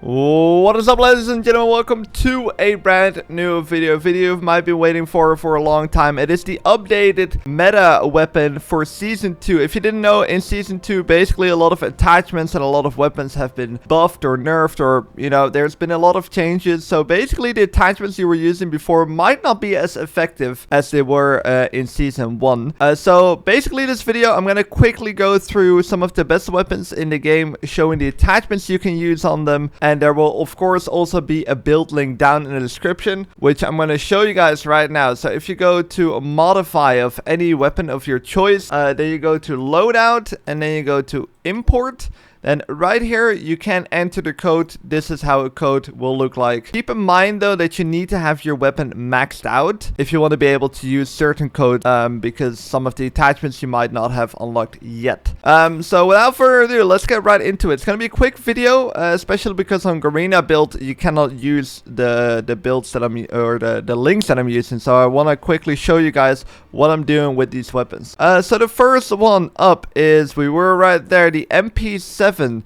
What is up, ladies and gentlemen? Welcome to a brand new video you might be waiting for a long time. It is the updated meta weapon for season 2. If you didn't know, in season 2 basically a lot of attachments and a lot of weapons have been buffed or nerfed, or you know, there's been a lot of changes. So basically the attachments you were using before might not be as effective as they were in season 1. So basically this video I'm gonna quickly go through some of the best weapons in the game, showing the attachments you can use on them. And there will of course also be a build link down in the description, which I'm going to show you guys right now. So if you go to modify of any weapon of your choice, then you go to loadout and then you go to import. Then right here you can enter the code. This is how a code will look like. Keep in mind though that you need to have your weapon maxed out if you want to be able to use certain code, because some of the attachments you might not have unlocked yet. So without further ado, let's get right into it. It's gonna be a quick video, especially because on Garena build you cannot use the builds that I'm the links that I'm using. So I want to quickly show you guys what I'm doing with these weapons. So the first one up is, we were right there, the MP7. One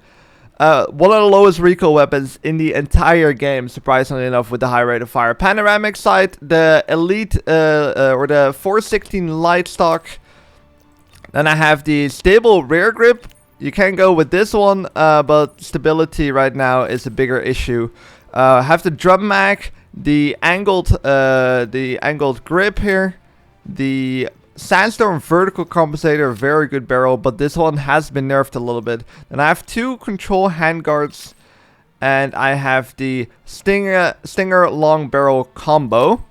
of the lowest recoil weapons in the entire game, surprisingly enough, with the high rate of fire. Panoramic sight, the elite or the 416 light stock. Then I have the stable rear grip. You can go with this one, but stability right now is a bigger issue. I have the drum mag, the angled grip here, the Sandstorm vertical compensator, very good barrel, but this one has been nerfed a little bit. And I have two control handguards, and I have the Stinger long barrel combo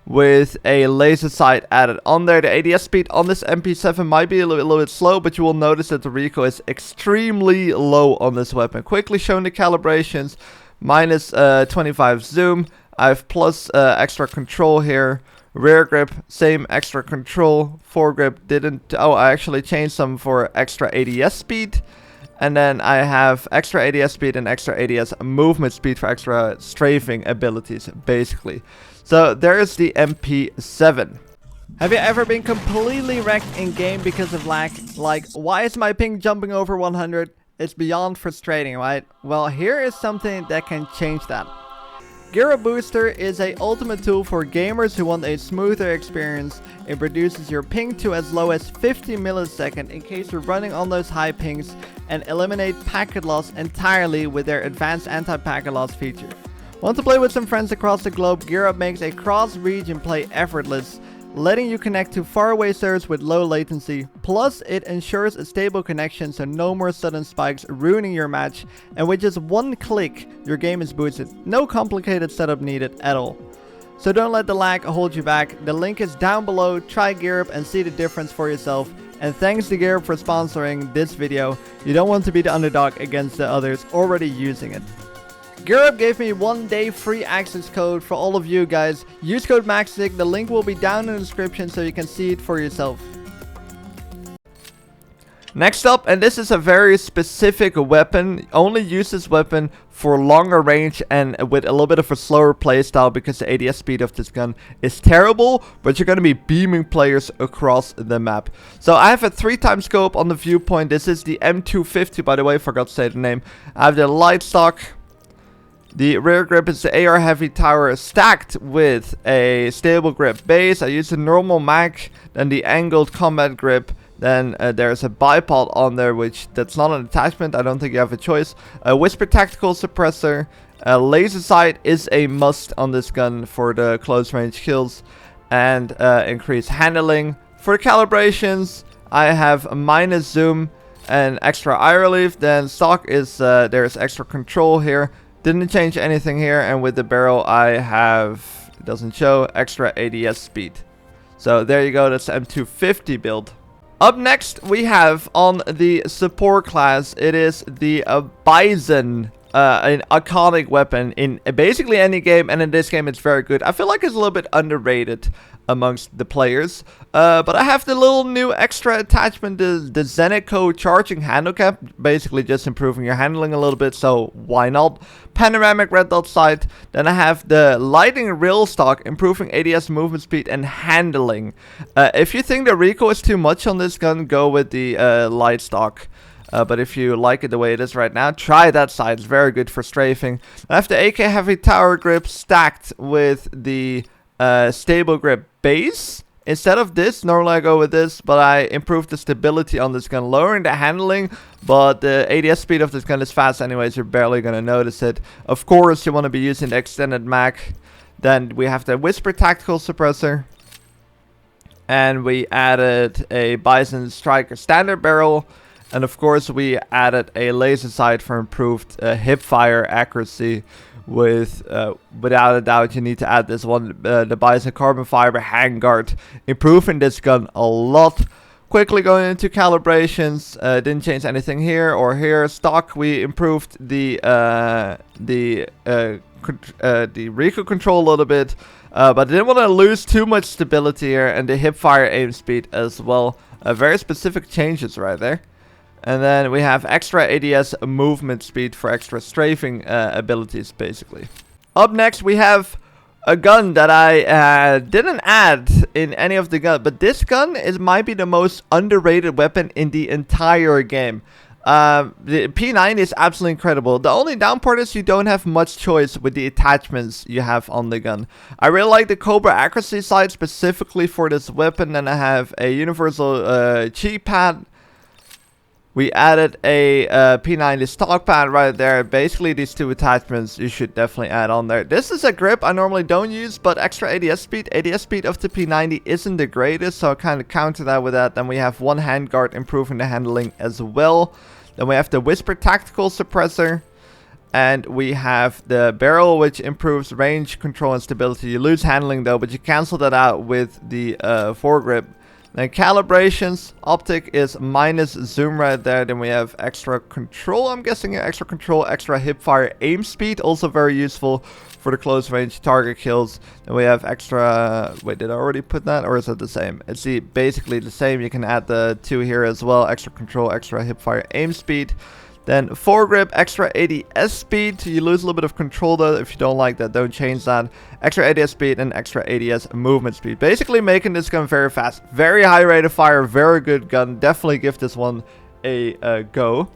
with a laser sight added on there. The ADS speed on this MP7 might be a little bit slow, but you will notice that the recoil is extremely low on this weapon. Quickly showing the calibrations: minus 25 zoom. I have plus extra control here. Rear grip, same extra control. Foregrip didn't. Oh, I actually changed some for extra ADS speed. And then I have extra ADS speed and extra ADS movement speed for extra strafing abilities, basically. So there's the MP7. Have you ever been completely wrecked in game because of lag? Like, why is my ping jumping over 100? It's beyond frustrating, right? Well, here is something that can change that. GearUp Booster is a ultimate tool for gamers who want a smoother experience. It reduces your ping to as low as 50 milliseconds in case you're running on those high pings, and eliminate packet loss entirely with their advanced anti-packet loss feature. Want to play with some friends across the globe? GearUp makes a cross-region play effortless, letting you connect to faraway servers with low latency. Plus, it ensures a stable connection, so no more sudden spikes ruining your match, and with just one click, your game is boosted. No complicated setup needed at all. So don't let the lag hold you back. The link is down below. Try GearUp and see the difference for yourself. And thanks to GearUp for sponsoring this video. You don't want to be the underdog against the others already using it. GearUp gave me 1 day free access code for all of you guys. Use code MAXIC. The link will be down in the description so you can see it for yourself. Next up, and this is a very specific weapon. Only use this weapon for longer range and with a little bit of a slower playstyle, because the ADS speed of this gun is terrible, but you're going to be beaming players across the map. So I have a 3x scope on the viewpoint. This is the M250, by the way, forgot to say the name. I have the light stock. The rear grip is the AR heavy tower stacked with a stable grip base. I use the normal mag, then the angled combat grip. Then there's a bipod on there, which that's not an attachment. I don't think you have a choice. A whisper tactical suppressor. Laser sight is a must on this gun for the close range kills. And increased handling. For the calibrations, I have a minus zoom and extra eye relief. Then stock is there's extra control here. Didn't change anything here, and with the barrel I have, it doesn't show, extra ADS speed. So there you go, that's the M250 build. Up next we have on the support class, it is the Bison, an iconic weapon in basically any game, and in this game it's very good. I feel like it's a little bit underrated amongst the players, but I have the little new extra attachment, the Zeneco charging handle cap, basically just improving your handling a little bit, so why not? Panoramic red dot sight. Then I have the lighting rail stock, improving ADS movement speed and handling. If you think the recoil is too much on this gun, go with the light stock. But if you like it the way it is right now, try that side. It's very good for strafing. I have the AK Heavy Tower Grip stacked with the Stable Grip base. Instead of this, normally I go with this, but I improved the stability on this gun, lowering the handling, but the ADS speed of this gun is fast anyways, you're barely going to notice it. Of course, you want to be using the extended mag. Then we have the Whisper Tactical Suppressor. And we added a Bison Striker Standard Barrel. And of course, we added a laser sight for improved hip fire accuracy. Without a doubt, you need to add this one, the Bison Carbon Fiber Handguard, improving this gun a lot. Quickly going into calibrations, didn't change anything here or here. Stock, we improved the recoil control a little bit, but I didn't want to lose too much stability here, and the hip fire aim speed as well. Very specific changes right there. And then we have extra ADS movement speed for extra strafing abilities, basically. Up next, we have a gun that I didn't add in any of the guns, but this gun might be the most underrated weapon in the entire game. The P90 is absolutely incredible. The only down part is you don't have much choice with the attachments you have on the gun. I really like the Cobra accuracy sight specifically for this weapon. Then I have a universal cheek pad. We added a P90 stock pad right there. Basically, these two attachments you should definitely add on there. This is a grip I normally don't use, but extra ADS speed. ADS speed of the P90 isn't the greatest, so I kind of counter that with that. Then we have one handguard improving the handling as well. Then we have the Whisper Tactical Suppressor. And we have the barrel, which improves range, control, and stability. You lose handling though, but you cancel that out with the foregrip. Then calibrations, optic is minus zoom right there. Then we have extra control, I'm guessing extra control, extra hip fire aim speed, also very useful for the close range target kills. Then we have extra, wait, did I already put that or is it the same? It's basically the same. You can add the two here as well, extra control, extra hip fire aim speed. Then foregrip, extra ADS speed. You lose a little bit of control though. If you don't like that, don't change that. Extra ADS speed and extra ADS movement speed. Basically making this gun very fast. Very high rate of fire. Very good gun. Definitely give this one a go.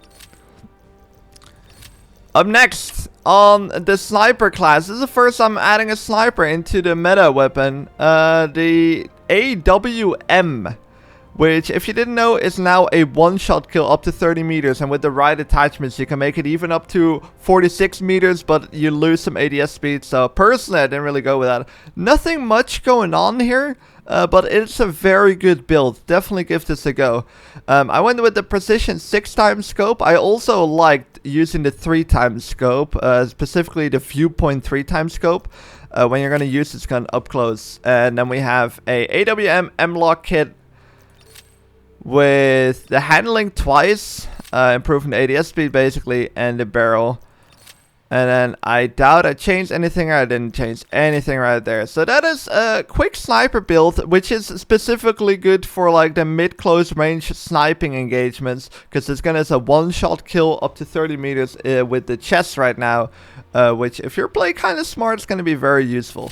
Up next on the sniper class. This is the first time I'm adding a sniper into the meta weapon. The AWM. Which, if you didn't know, is now a one-shot kill up to 30 meters. And with the right attachments, you can make it even up to 46 meters, but you lose some ADS speed. So, personally, I didn't really go with that. Nothing much going on here, but it's a very good build. Definitely give this a go. I went with the Precision 6x scope. I also liked using the 3x scope, specifically the Viewpoint 3x scope. When you're going to use this gun up close. And then we have a AWM M-Lock kit. With the handling twice, improving the ADS speed basically, and the barrel. And then I doubt I changed anything, or I didn't change anything right there. So that is a quick sniper build, which is specifically good for like the mid-close range sniping engagements. Because this gun is a one-shot kill up to 30 meters with the chest right now. Which if you're playing kind of smart, it's going to be very useful.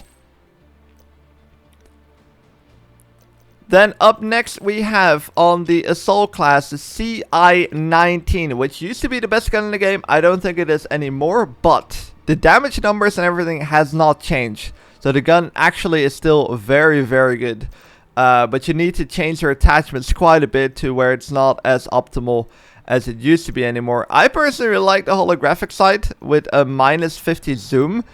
Then up next we have on the assault class the CI-19, which used to be the best gun in the game. I don't think it is anymore, but the damage numbers and everything has not changed. So the gun actually is still very, very good. But you need to change your attachments quite a bit to where it's not as optimal as it used to be anymore. I personally really like the holographic sight with a minus 50 zoom.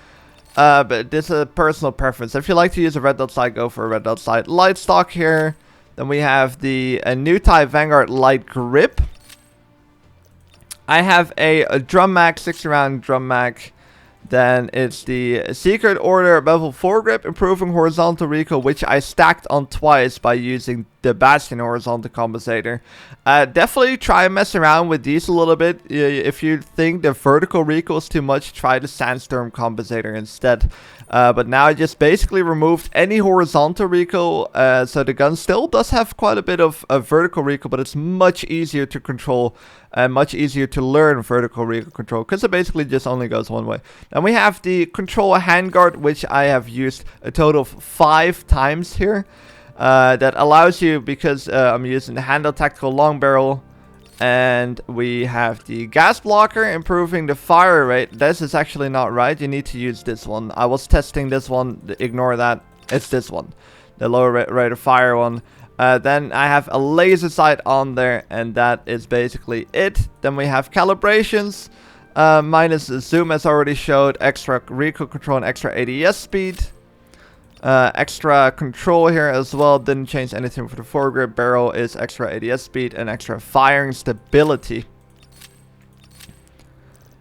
But this is a personal preference. If you like to use a red dot sight, go for a red dot sight. Light stock here. Then we have the new type Vanguard light grip. I have a drum mag, 60 round drum mag. Then it's the Secret Order level 4 grip, improving horizontal recoil, which I stacked on twice by using the Bastion horizontal compensator. Definitely try and mess around with these a little bit. If you think the vertical recoil is too much, try the Sandstorm compensator instead. But now I just basically removed any horizontal recoil, so the gun still does have quite a bit of vertical recoil, but it's much easier to control and much easier to learn vertical recoil control, because it basically just only goes one way. And we have the control handguard, which I have used a total of 5 times here. That allows you, because I'm using the handle tactical long barrel, And we have the gas blocker, improving the fire rate. This is actually not right. You need to use this one. I was testing this one. Ignore that. It's this one. The lower rate of fire one. Then I have a laser sight on there, and that is basically it. Then we have calibrations. Minus zoom as already showed. Extra recoil control and extra ADS speed. Extra control here as well. Didn't change anything for the foregrip. Barrel is extra ADS speed and extra firing stability.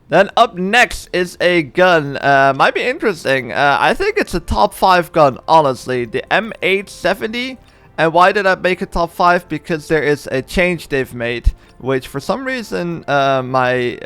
Then up next is a gun. Might be interesting. I think it's a top 5 gun, honestly. The M870. And why did I make it top 5? Because there is a change they've made, which for some reason my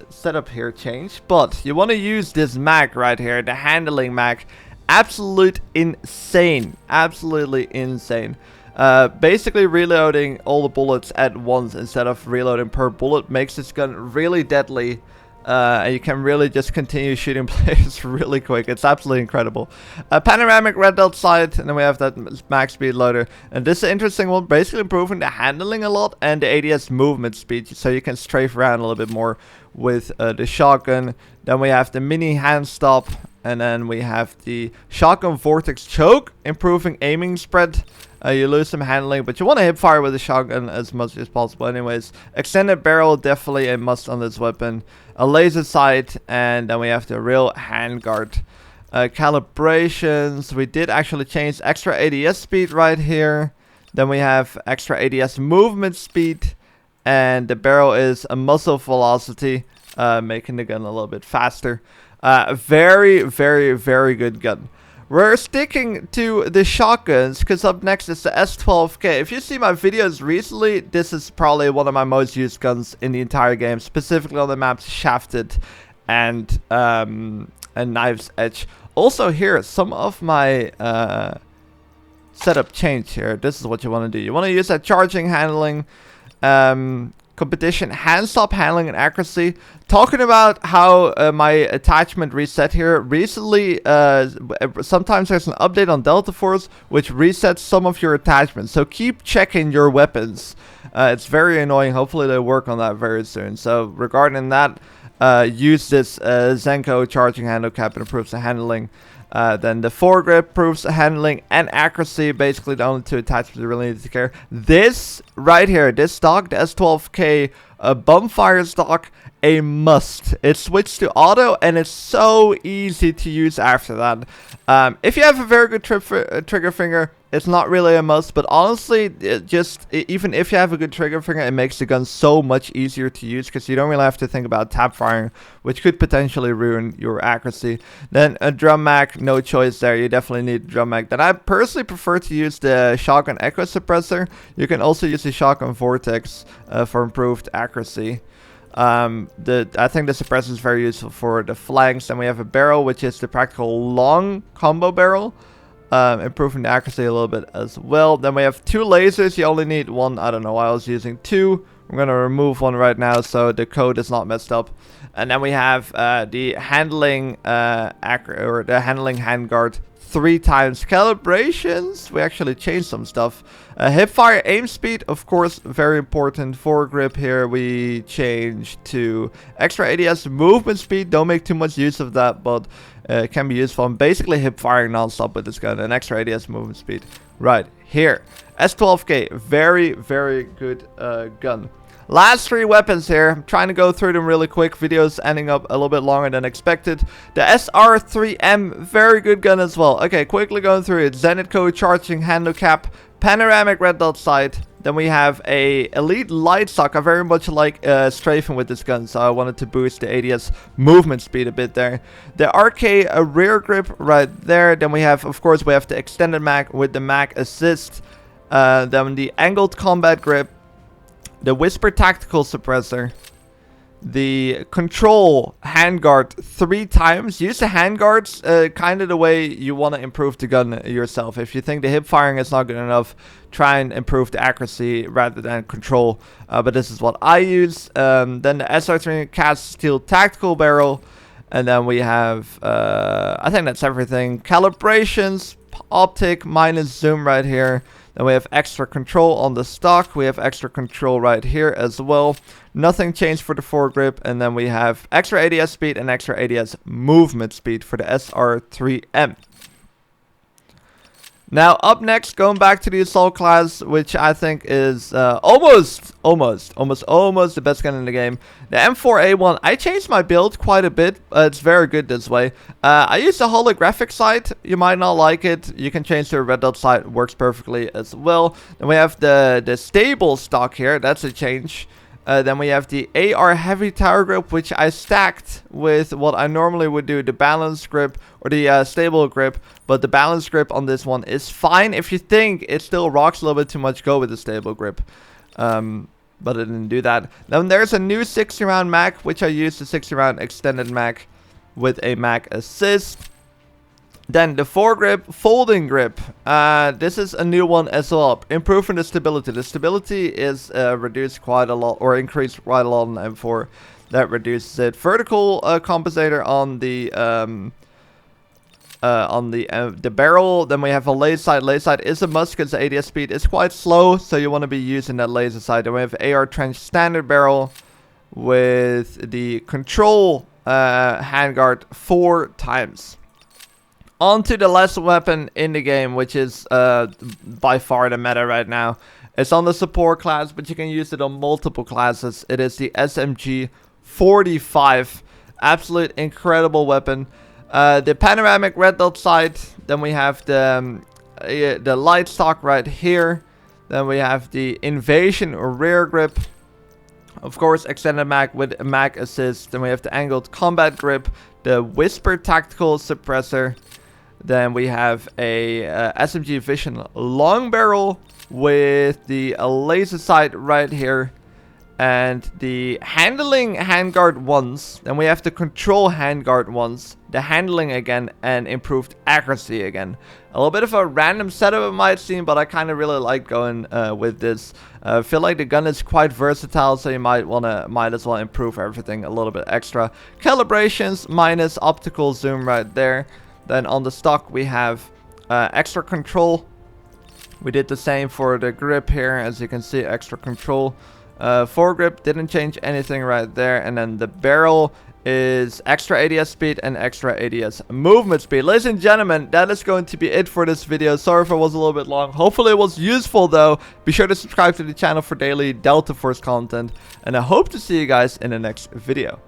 setup here changed. But you want to use this mag right here, the handling mag. Absolute insane. Absolutely insane. Basically reloading all the bullets at once instead of reloading per bullet makes this gun really deadly. And you can really just continue shooting players really quick. It's absolutely incredible. A panoramic red dot sight, and then we have that max speed loader. And this is an interesting one, basically improving the handling a lot and the ADS movement speed, so you can strafe around a little bit more with the shotgun. Then we have the mini hand stop, and then we have the shotgun vortex choke, improving aiming spread. You lose some handling, but you want to hip fire with the shotgun as much as possible anyways. Extended barrel, definitely a must on this weapon. A laser sight, and then we have the real handguard. Calibrations, we did actually change extra ADS speed right here. Then we have extra ADS movement speed, and the barrel is a muzzle velocity, making the gun a little bit faster. Very, very, very good gun. We're sticking to the shotguns, because up next is the S12K. If you see my videos recently, this is probably one of my most used guns in the entire game, specifically on the maps Shafted and Knife's Edge. Also here, some of my setup changed here. This is what you want to do. You want to use that charging handling, competition, hand stop handling and accuracy. Talking about how my attachment reset here recently, sometimes there's an update on Delta Force which resets some of your attachments, so keep checking your weapons. It's very annoying. Hopefully they work on that very soon. So regarding that, use this Zenko charging handle cap. It improves the handling. Then the foregrip improves handling and accuracy. Basically the only two attachments you really need to care. This right here, this stock, the S12K bump fire stock, a must. It's switched to auto, and it's so easy to use after that. If you have a very good trigger finger, it's not really a must, but honestly, even if you have a good trigger finger, it makes the gun so much easier to use, because you don't really have to think about tap firing, which could potentially ruin your accuracy. Then a drum mag, no choice there. You definitely need a drum mag. Then I personally prefer to use the shotgun echo suppressor. You can also use the shotgun vortex for improved accuracy. I think the suppressor is very useful for the flanks. Then we have a barrel, which is the practical long combo barrel, improving the accuracy a little bit as well. Then we have 2 lasers. You only need 1. I don't know why I was using 2. I'm going to remove 1 right now so the code is not messed up. And then we have the handling the handling handguard 3 times. Calibrations, we actually changed some stuff. Hip fire aim speed, of course, very important. Foregrip here we changed to extra ADS movement speed. Don't make too much use of that, but it can be useful. I'm basically hip firing non-stop with this gun. And extra ADS movement speed right here. S12K, very, very good gun. Last 3 weapons here. I'm trying to go through them really quick. Videos ending up a little bit longer than expected. The SR3M, very good gun as well. Okay, quickly going through it. Zenitco charging handle cap, panoramic red dot sight. Then we have a elite light stock. I very much like strafing with this gun, so I wanted to boost the ADS movement speed a bit there. The RK rear grip right there. Then we have, of course, we have the extended mag with the mag assist. Then the angled combat grip. The Whisper Tactical Suppressor, the Control Handguard 3 times. Use the handguards kind of the way you want to improve the gun yourself. If you think the hip firing is not good enough, try and improve the accuracy rather than control. But this is what I use. Then the SR3 Cast Steel Tactical Barrel. And then we have, I think that's everything. Calibrations, optic, minus zoom right here. Then we have extra control on the stock. We have extra control right here as well. Nothing changed for the foregrip. And then we have extra ADS speed and extra ADS movement speed for the SR3M. Now, up next, going back to the Assault class, which I think is almost the best gun in the game. The M4A1, I changed my build quite a bit. It's very good this way. I use the holographic sight. You might not like it. You can change to a red dot sight. Works perfectly as well. Then we have the stable stock here. That's a change. Then we have the AR heavy tower grip, which I stacked with what I normally would do, the balance grip or the stable grip. But the balance grip on this one is fine. If you think it still rocks a little bit too much, go with the stable grip. But I didn't do that. Then there's a new 60 round mag, which I used the 60 round extended mag with a mag assist. Then the foregrip, folding grip. This is a new one as well. Improving the stability. The stability is reduced quite a lot, or increased quite a lot on M4. That reduces it. Vertical compensator on the barrel. Then we have a laser sight. Laser sight is a must because the ADS speed is quite slow, so you want to be using that laser sight. Then we have AR trench standard barrel with the control handguard 4 times. On to the last weapon in the game, which is by far the meta right now. It's on the support class, but you can use it on multiple classes. It is the SMG 45. Absolute incredible weapon. The panoramic red dot sight. Then we have the light stock right here. Then we have the invasion rear grip. Of course, extended mag with a mag assist. Then we have the angled combat grip. The whisper tactical suppressor. Then we have a SMG Vision long barrel with the laser sight right here. And the handling handguard once. Then we have the control handguard once. The handling again and improved accuracy again. A little bit of a random setup it might seem, but I kind of really like going with this. I feel like the gun is quite versatile, so you might as well improve everything a little bit extra. Calibrations minus optical zoom right there. Then on the stock we have extra control. We did the same for the grip here, as you can see, extra control. Foregrip didn't change anything right there. And then the barrel is extra ADS speed and extra ADS movement speed. Ladies and gentlemen, that is going to be it for this video. Sorry if it was a little bit long. Hopefully it was useful though. Be sure to subscribe to the channel for daily Delta Force content. And I hope to see you guys in the next video.